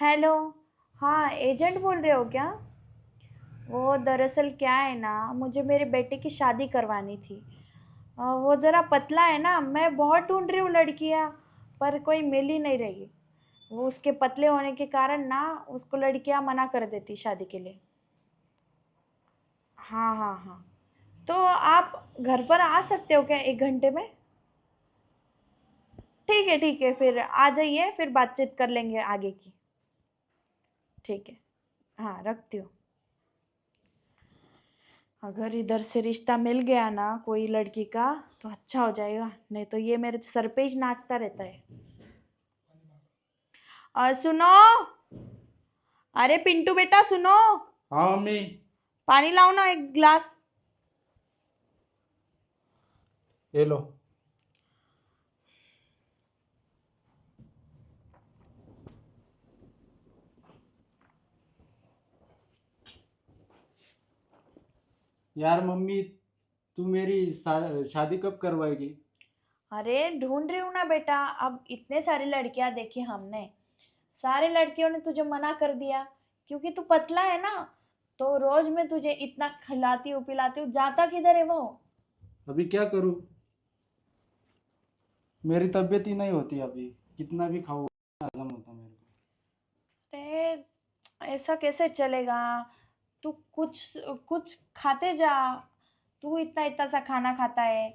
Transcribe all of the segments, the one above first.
Hello. हाँ, agent बोल रहे हो क्या? वो दरअसल क्या है ना, मुझे मेरे बेटे की शादी करवानी थी। वो ज़रा पतला है ना, मैं बहुत ढूंढ रही हूँ लड़कियाँ, पर कोई मिल ही नहीं रही। वो उसके पतले होने के कारण ना उसको लड़कियाँ मना कर देती शादी के लिए। हाँ हाँ हाँ। तो आप घर पर आ सकते हो क्या 1 घंटे में? ठीक है, फिर आ जाइए, फिर बातचीत कर लेंगे आगे की। ठीक है। हाँ, रखती हूँ। अगर इधर से रिश्ता मिल गया ना कोई लड़की का तो अच्छा हो जाएगा, नहीं तो ये मेरे सर पे ही नाचता रहता है। और सुनो, अरे पिंटू बेटा सुनो, हाँ मम्मी। पानी लाओ ना 1 गिलास। ये लो। यार मम्मी, तू मेरी शादी कब करवाएगी? अरे ढूंढ रही हूँ ना बेटा, अब इतने सारी लड़कियां देखी हमने, सारे लड़कियों ने तुझे मना कर दिया क्योंकि तू पतला है ना। तो रोज मैं तुझे इतना खिलाती हूँ पिलाती हूँ, जाता किधर है वो? अभी क्या करूँ? मेरी तबीयत ही नहीं होती अभी। कितना भी खाऊं हजम होता मेरे को। अरे ऐसा कैसे चलेगा? तू कुछ कुछ खाते जा। तू इतना इतना सा खाना खाता है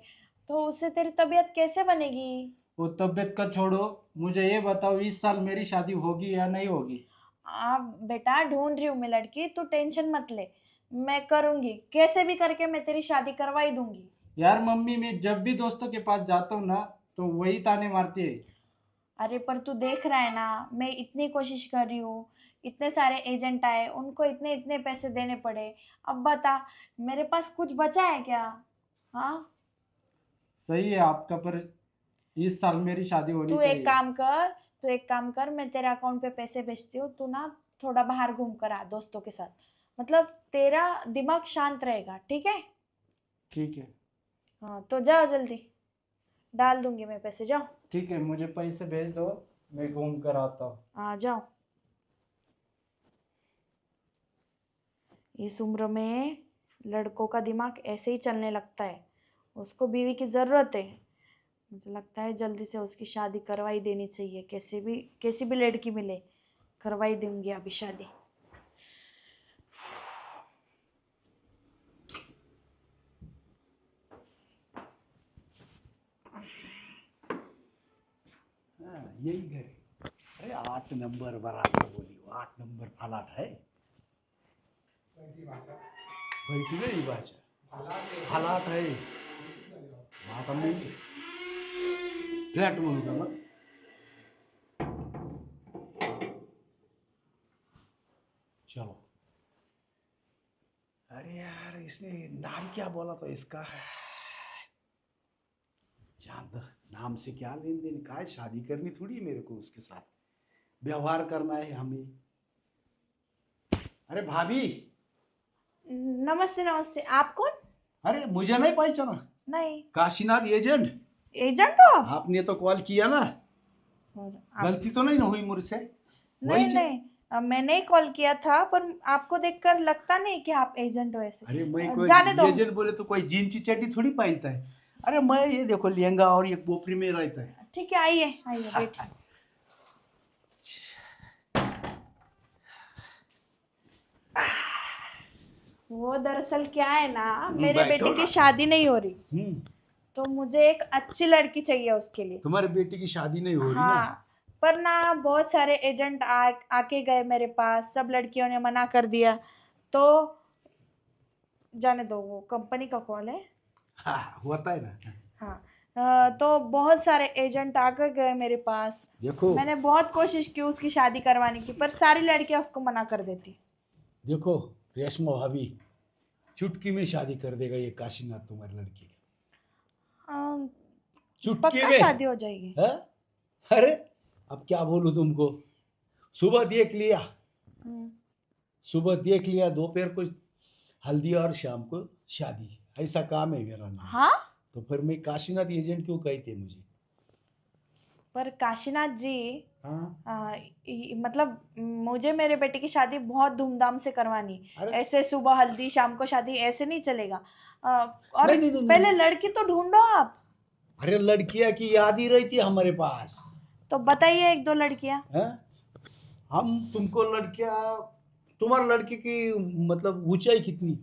तो उससे तेरी तबीयत कैसे बनेगी? वो तबीयत का छोड़ो, मुझे ये बताओ इस साल मेरी शादी होगी या नहीं होगी? आप बेटा ढूंढ रही हूँ मैं लड़की, तू टेंशन मत ले। मैं करूंगी, कैसे भी करके मैं तेरी शादी करवा ही दूंगी। यार मम्मी, मैं जब भी दोस्तों के पास जाता हूँ ना तो वही ताने मारती है। अरे पर तू देख रहा है ना, मैं इतनी कोशिश कर रही हूँ, इतने सारे एजेंट आए, उनको इतने इतने पैसे देने पड़े। अब बता, मेरे पास कुछ बचा है क्या? हाँ। सही है आपका, पर इस साल मेरी शादी होनी तू एक चाहिए। काम कर, तू एक काम कर, मैं तेरे अकाउंट पे पैसे भेजती हूँ, तू ना थोड़ा बाहर घूम कर आ दोस्तों के साथ। मतलब तेरा दिमाग शांत रहेगा, ठीक है? ठीक है। हाँ तो जाओ जल्दी, डाल दूंगी मैं पैसे, जाओ। ठीक है, मुझे पैसे भेज दो, मैं घूम कर आता हूँ। हाँ जाओ। इस उम्र में लड़कों का दिमाग ऐसे ही चलने लगता है। उसको बीवी की ज़रूरत है, मुझे लगता है जल्दी से उसकी शादी करवाई देनी चाहिए, कैसी भी लड़की मिले करवाई दूंगी अभी शादी। हाँ, यही घर है। अरे 8 नंबर बराबर बोली, 8 नंबर फलाट है। बैठी नहीं भाषा फलाट है। आता नहीं फ्लॅट म्हणू का मग? चलो। अरे यार, इसने नाम क्या बोला था इसका? जान दो, नाम से क्या लेन देन, का है शादी करनी थोड़ी है मेरे को उसके साथ, व्यवहार करना है हमें। अरे भाभी। नमस्ते नमस्ते, आप कौन? अरे मुझे नहीं पहचाना? नहीं। काशीनाथ एजेंट। एजेंट हो आप? आपने तो कॉल किया ना। और आप? गलती तो नहीं ना हुई मुझसे? वही नहीं जी। नहीं, मैंने ही कॉल किया था, पर आपको देखकर लगता नहीं कि आप एजेंट हो ऐसे। अरे मैं जाने कोई दो। एजेंट बोले तो कोई जीन की चड्डी थोड़ी पहनता है। अरे मैं ये देखो लहंगा और ये बोपरी में रहता है। ठीक है, आइए आइए बैठिए। वो दरअसल क्या है ना, मेरे बैठो बेटे ना। की शादी नहीं हो रही, हम्म। तो मुझे एक अच्छी लड़की चाहिए उसके लिए। तुम्हारे बेटी की शादी नहीं हो रही ना? हाँ, पर ना बहुत सारे एजेंट आके गए मेरे पास, सब लड़कियों ने मना कर दिया। तो जाने दो, वो कंपनी का कॉल है। हाँ होता है ना। हाँ। तो बहुत सारे एजेंट आकर गए मेरे पास। देखो मैंने बहुत कोशिश की उसकी शादी करवाने की, पर सारी लड़कियां उसको मना कर देती। देखो, रेशमा भाभी चुटकी में शादी कर देगा ये काशीनाथ तुम्हारी लड़की की। अम, चुटकी पक्का में। शादी हो जाएगी? है? अरे अब क्या बोलूं तुमको। सुबह देख लिया, हम्म। सुबह देख लिया, दोपहर को हल्दी और शाम को शादी। ऐसा काम है मेरा नाम। हाँ, तो फिर मैं काशीनाथ एजेंट क्यों कहते मुझे? पर काशीनाथ जी, हाँ मतलब मुझे मेरे बेटे की शादी बहुत धूमधाम से करवानी। अरे ऐसे सुबह हल्दी शाम को शादी ऐसे नहीं चलेगा। और नहीं नहीं नहीं पहले नहीं। लड़की तो ढूंढो आप। अरे लड़कियां की याद ही रहती है हमारे पास। तो बताइए एक दो लड़कियां। हैं? हम तुमको लड़कियां, तुम्हारे लड़की की मतलब ऊंचाई कितनी?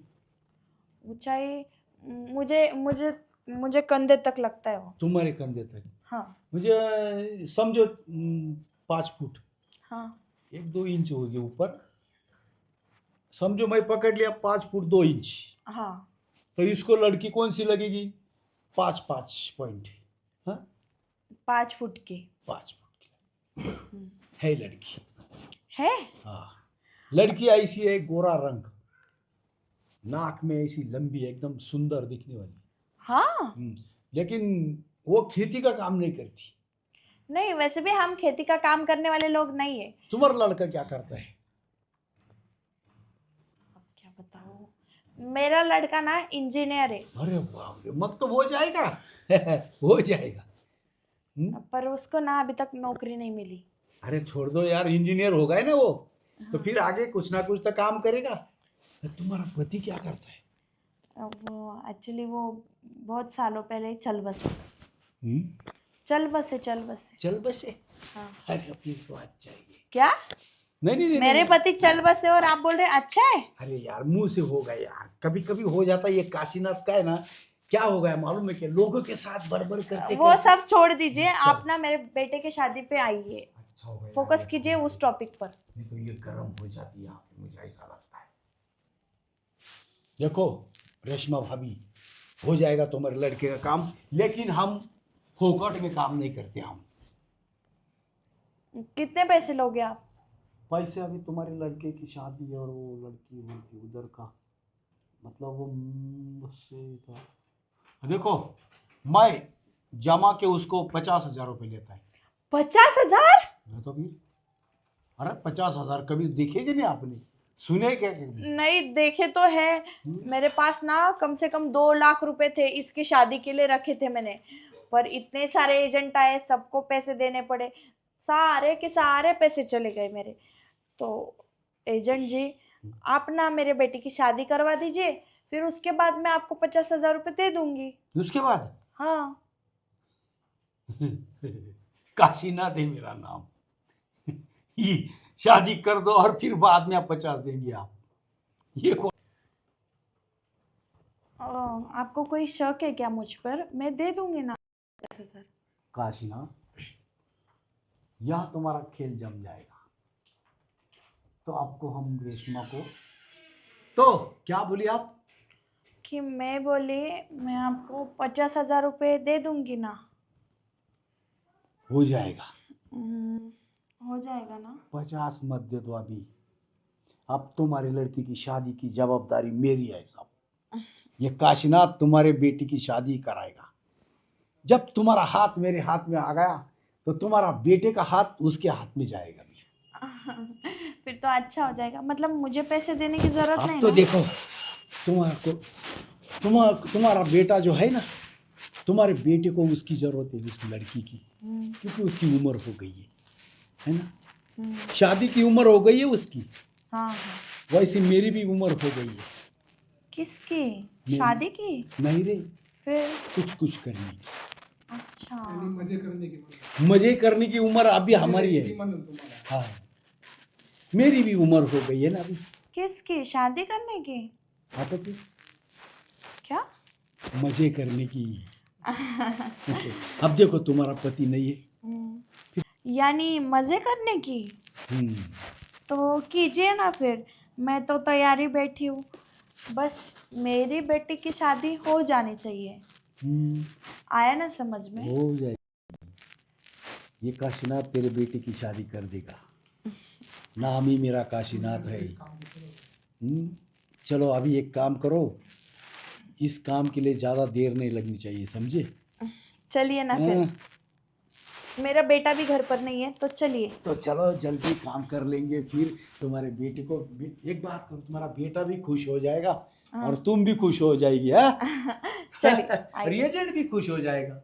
ऊंचाई मुझे मुझे मुझे कंधे तक लगता है वो। तुम्हारे कंधे तक? हाँ मुझे समझो 5 फुट हाँ 1-2 इंच होगी ऊपर। समझो मैं पकड़ लिया 5 फुट 2 इंच। हाँ। तो इसको लड़की कौन सी लगेगी? 5-5 पॉइंट। हाँ 5 फुट की 5 फुट की हम्म, है लड़की। है। हाँ लड़की ऐसी है, गोरा रंग, नाक में ऐसी लंबी एकदम सुंदर दिखने वाली। हाँ लेकिन वो खेती का काम नहीं करती। नहीं, वैसे भी हम खेती का काम करने वाले लोग नहीं है। तुम्हारा लड़का क्या करता है? अब क्या बताऊँ, मेरा लड़का ना इंजीनियर है। अरे बाप रे, मग तो हो जाएगा हो जाएगा। पर उसको ना अभी तक नौकरी नहीं मिली। अरे छोड़ दो यार, इंजीनियर हो गए ना वो, तो फिर आगे कुछ ना कुछ तो काम करेगा। तो तुम्हारा पति क्या करता है? वो एक्चुअली वो बहुत सालों पहले चल बसे। हम्म? चल बसे चल बसे। चल बसे? हाँ। अरे फिर तो अच्छा ही है। क्या? नहीं नहीं नहीं मेरे नहीं। पति चल बसे और आप बोल रहे हैं अच्छा है? अरे यार मुंह से हो गया यार, कभी कभी हो जाता है। ये काशीनाथ का है ना, क्या हो गया मालूम है? क्या लोगों के साथ बड़बड़ करते वो करते- सब छोड़ दीजिए, चल। आप ना मेरे बेटे की शादी पे आइए। अच्छा हो गया यार, फोकस ये कीजिए छोड़ उस दो। टॉपिक पर। नहीं तो ये गर्म हो जाती है यहाँ पे, मुझे ऐसा लगता है। देखो रेशमा भाभी, हो जाएगा तुम्हारे लड़के का काम, लेकिन हम फोकट में काम नहीं करते। हम कितने पैसे लोगे आप? पैसे अभी तुम्हारे लड़के की शादी और वो लड़की उनकी उधर का, मतलब वो मुझसे था। देखो मैं जमा के उसको 50,000 रुपये लेता है। 50,000? मैं तो भी, अरे 50,000 कभी देखेगे नहीं आपने, सुने क्या कभी? नहीं देखे तो है। मेरे पास ना कम से कम 2 लाख रुपए थे इसकी शादी के लिए रखे थे मैंने। पर इतने सारे एजेंट आए, सबको पैसे देने पड़े, सारे के सारे पैसे चले गए मेरे। तो एजेंट जी, आप ना मेरे बेटी की शादी करवा दीजिए, फिर उसके बाद मैं आपको 50,000 रुपये दे दूंगी। उसके बाद हाँ। काशीनाथ है मेरा नाम। ये शादी कर दो और फिर बाद में आप 50 देंगे आप, ये कौन? आपको कोई शक है क्या मुझ पर? मैं दे दूंगी ना 50,000। काशीनाथ, यह तुम्हारा खेल जम जाएगा तो आपको हम रेशमा को, तो क्या बोली आप? कि मैं बोली मैं आपको 50,000 रुपये दे दूंगी ना। हो जाएगा। हो जाएगा ना? 50 मत दे दो अभी, अब तुम्हारी लड़की की शादी की जवाबदारी मेरी है साहब। ये काशीनाथ तुम्हारे बेटी की शादी कराएगा। जब तुम्हारा हाथ मेरे हाथ में आ गया तो तुम्हारा बेटे का हाथ उसके हाथ में जाएगा। फिर तो अच्छा हो जाएगा, मतलब मुझे पैसे देने की जरूरत अब नहीं तो ना? देखो, तुम्हारा बेटा जो है ना, तुम्हारे बेटे को उसकी जरूरत है, उस लड़की की, क्योंकि उसकी उम्र हो गई है ना? शादी की उम्र हो गई है उसकी। हाँ। वैसे मेरी भी उम्र हो गई है। किसकी? शादी की? नहीं रे, फिर? कुछ कुछ करने की। अच्छा। मजे करने की उम्र अभी हमारी है। हाँ मेरी भी उम्र हो गई है ना अभी। किसकी? शादी करने की? हाँ तो फिर क्या? मजे करने की। अब देखो तुम्हारा पति नहीं है, यानी मजे करने की? तो कीजिए ना फिर, मैं तो तैयारी बैठी हूँ। बस मेरी बेटी की शादी हो जानी चाहिए। आया ना समझ में? हो जाए। ये काशीनाथ तेरे बेटे की शादी कर देगा, नाम ही मेरा काशीनाथ है। चलो अभी एक काम करो, इस काम के लिए ज़्यादा देर नहीं लगनी चाहिए, समझे? चलिए ना फिर, मेरा बेटा भी घर पर नहीं है तो चलिए। तो चलो जल्दी काम कर लेंगे, फिर तुम्हारे बेटे को एक बात करो, तुम्हारा बेटा भी खुश हो जाएगा और तुम भी खुश हो जाएगी। हाँ चलिए। और एजेंट भी खुश हो जाएगा।